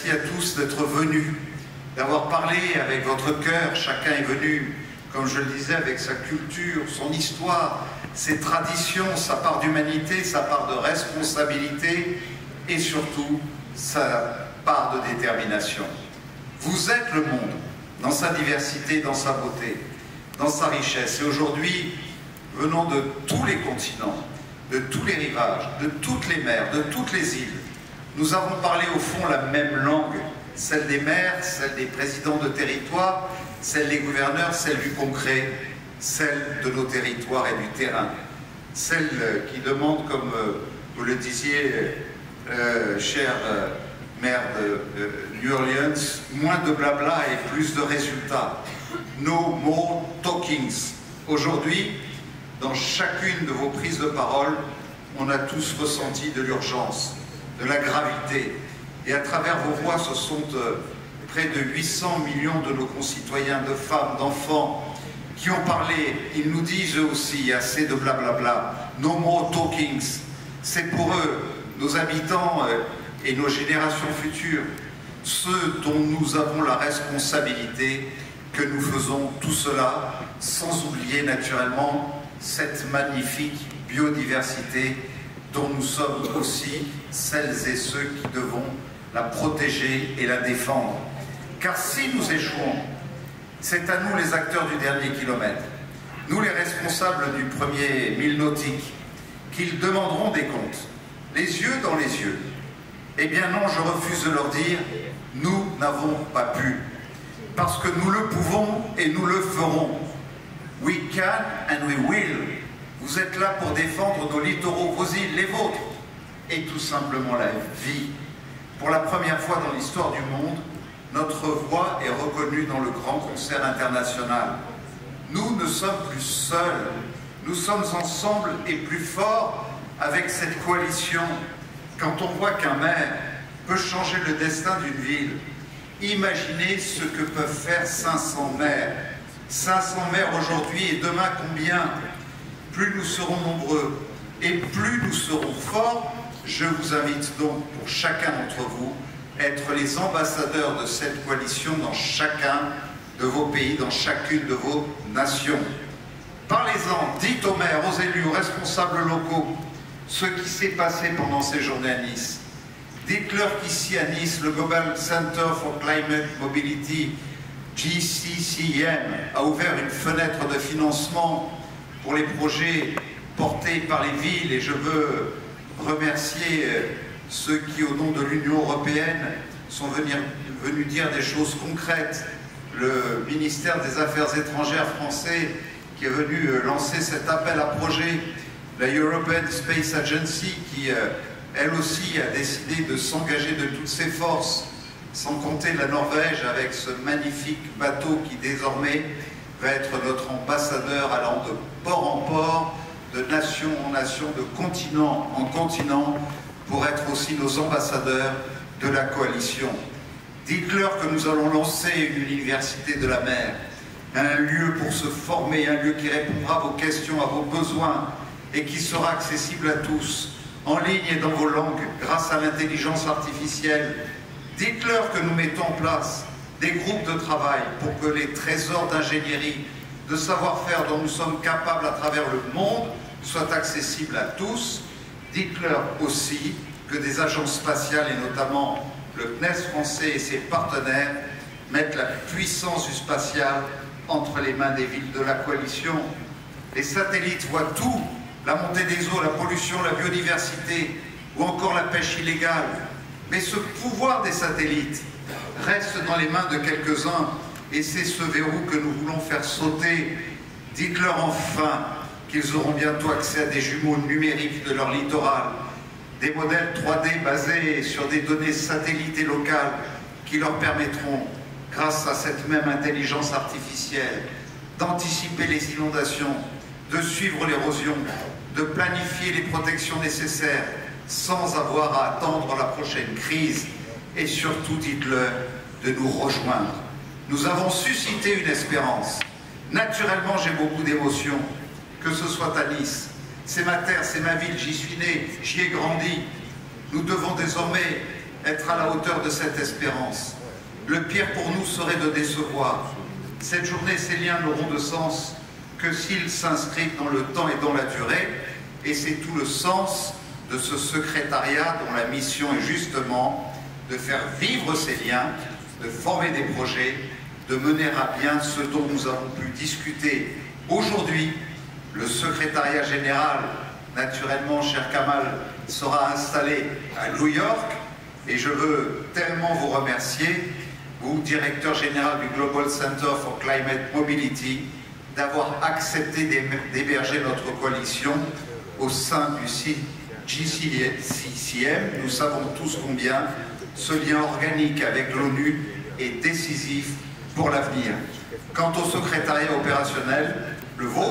Merci à tous d'être venus, d'avoir parlé avec votre cœur. Chacun est venu, comme je le disais, avec sa culture, son histoire, ses traditions, sa part d'humanité, sa part de responsabilité et surtout sa part de détermination. Vous êtes le monde, dans sa diversité, dans sa beauté, dans sa richesse. Et aujourd'hui, venant de tous les continents, de tous les rivages, de toutes les mers, de toutes les îles, nous avons parlé au fond la même langue, celle des maires, celle des présidents de territoire, celle des gouverneurs, celle du concret, celle de nos territoires et du terrain, celle qui demande, comme vous le disiez, cher maire de New Orleans, moins de blabla et plus de résultats. No more talkings. Aujourd'hui, dans chacune de vos prises de parole, on a tous ressenti de l'urgence, de la gravité. Et à travers vos voix, ce sont près de 800 millions de nos concitoyens, de femmes, d'enfants, qui ont parlé. Ils nous disent eux aussi, assez de blablabla. No more talkings. C'est pour eux, nos habitants et nos générations futures, ceux dont nous avons la responsabilité, que nous faisons tout cela, sans oublier naturellement cette magnifique biodiversité dont nous sommes aussi celles et ceux qui devons la protéger et la défendre. Car si nous échouons, c'est à nous les acteurs du dernier kilomètre, nous les responsables du premier mille nautique, qu'ils demanderont des comptes, les yeux dans les yeux. Eh bien non, je refuse de leur dire, nous n'avons pas pu, parce que nous le pouvons et nous le ferons. We can and we will. Vous êtes là pour défendre nos littoraux, vos îles, les vôtres, et tout simplement la vie. Pour la première fois dans l'histoire du monde, notre voix est reconnue dans le grand concert international. Nous ne sommes plus seuls, nous sommes ensemble et plus forts avec cette coalition. Quand on voit qu'un maire peut changer le destin d'une ville, imaginez ce que peuvent faire 500 maires. 500 maires aujourd'hui et demain combien? Plus nous serons nombreux et plus nous serons forts. Je vous invite donc, pour chacun d'entre vous, à être les ambassadeurs de cette coalition dans chacun de vos pays, dans chacune de vos nations. Parlez-en, dites aux maires, aux élus, aux responsables locaux, ce qui s'est passé pendant ces journées à Nice. Dites-leur qu'ici à Nice, le Global Center for Climate Mobility, GCCM, a ouvert une fenêtre de financement pour les projets portés par les villes, et je veux remercier ceux qui, au nom de l'Union européenne, sont venus dire des choses concrètes. Le ministère des Affaires étrangères français qui est venu lancer cet appel à projet, la European Space Agency qui, elle aussi, a décidé de s'engager de toutes ses forces, sans compter la Norvège avec ce magnifique bateau qui désormais va être notre ambassadeur allant de port en port, de nation en nation, de continent en continent, pour être aussi nos ambassadeurs de la coalition. Dites-leur que nous allons lancer une université de la mer, un lieu pour se former, un lieu qui répondra à vos questions, à vos besoins, et qui sera accessible à tous, en ligne et dans vos langues, grâce à l'intelligence artificielle. Dites-leur que nous mettons en place des groupes de travail pour que les trésors d'ingénierie, de savoir-faire dont nous sommes capables à travers le monde soient accessibles à tous. Dites-leur aussi que des agences spatiales, et notamment le CNES français et ses partenaires, mettent la puissance du spatial entre les mains des villes de la coalition. Les satellites voient tout, la montée des eaux, la pollution, la biodiversité, ou encore la pêche illégale. Mais ce pouvoir des satellites reste dans les mains de quelques-uns, et c'est ce verrou que nous voulons faire sauter. Dites-leur enfin qu'ils auront bientôt accès à des jumeaux numériques de leur littoral, des modèles 3D basés sur des données satellites et locales qui leur permettront, grâce à cette même intelligence artificielle, d'anticiper les inondations, de suivre l'érosion, de planifier les protections nécessaires sans avoir à attendre la prochaine crise. Et surtout, dites-leur de nous rejoindre. Nous avons suscité une espérance. Naturellement, j'ai beaucoup d'émotions, que ce soit à Nice. C'est ma terre, c'est ma ville, j'y suis né, j'y ai grandi. Nous devons désormais être à la hauteur de cette espérance. Le pire pour nous serait de décevoir. Cette journée, ces liens n'auront de sens que s'ils s'inscrivent dans le temps et dans la durée, et c'est tout le sens de ce secrétariat dont la mission est justement de faire vivre ces liens, de former des projets, de mener à bien ce dont nous avons pu discuter aujourd'hui. Le secrétariat général, naturellement, cher Kamal, sera installé à New York, et je veux tellement vous remercier, vous, directeur général du Global Center for Climate Mobility, d'avoir accepté d'héberger notre coalition au sein du GCCM. Nous savons tous combien ce lien organique avec l'ONU est décisif pour l'avenir. Quant au secrétariat opérationnel, le vôtre,